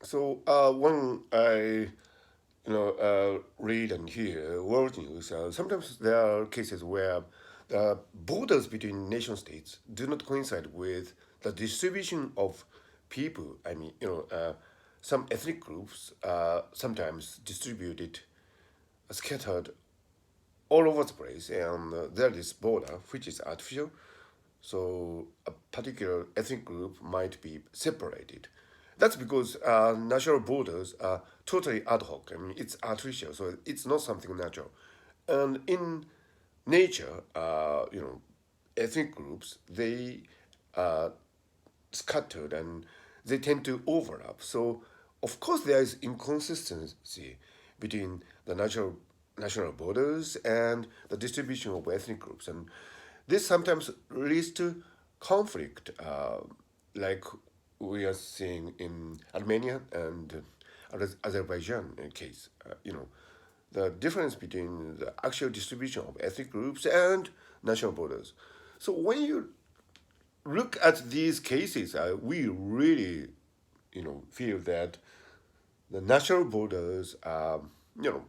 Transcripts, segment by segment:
So when I read and hear world news, sometimes there are cases where the borders between nation states do not coincide with the distribution of people. Some ethnic groups sometimes distributed, scattered all over the place, and there is border which is artificial. So a particular ethnic group might be separated. That's because national borders are totally ad hoc. I mean, it's artificial, so it's not something natural. And in nature, ethnic groups they are scattered and they tend to overlap. So of course there is inconsistency between the national borders and the distribution of ethnic groups, and this sometimes leads to conflict, like we are seeing in Armenia and Azerbaijan case. The difference between the actual distribution of ethnic groups and national borders. So when you look at these cases, we really, feel that the national borders are, you know,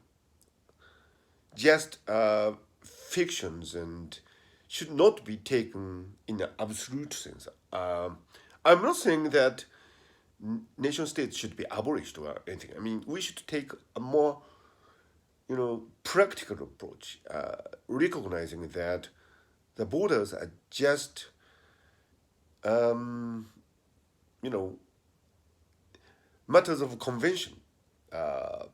just fictions and should not be taken in an absolute sense. I'm not saying that nation states should be abolished or anything. I mean, we should take a more, practical approach, recognizing that the borders are just, um, you know, matters of convention. Uh,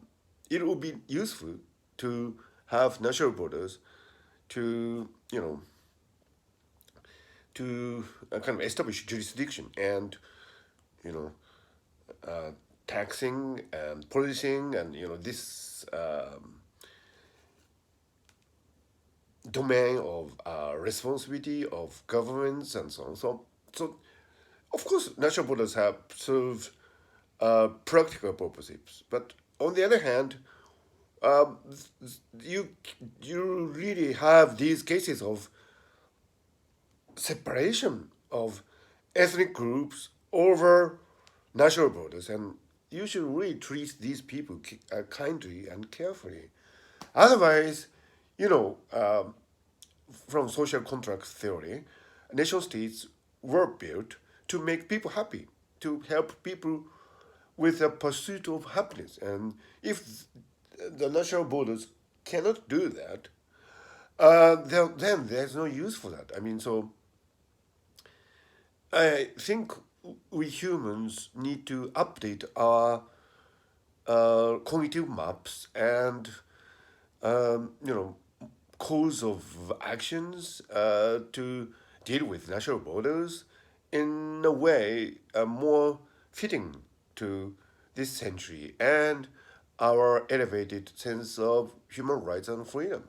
it would be useful to have national borders to, kind of establish jurisdiction and, you know, uh, taxing and policing and, this domain of responsibility of governments and so on. So of course, national borders have served practical purposes, but on the other hand, um, you you really have these cases of separation of ethnic groups over national borders, and you should really treat these people kindly and carefully. Otherwise, you know, from social contract theory, nation states were built to make people happy, to help people with the pursuit of happiness. And if the national borders cannot do that, then there's no use for that. I mean, so I think we humans need to update our cognitive maps and you know course of actions to deal with national borders in a way more fitting to this century and our elevated sense of human rights and freedom.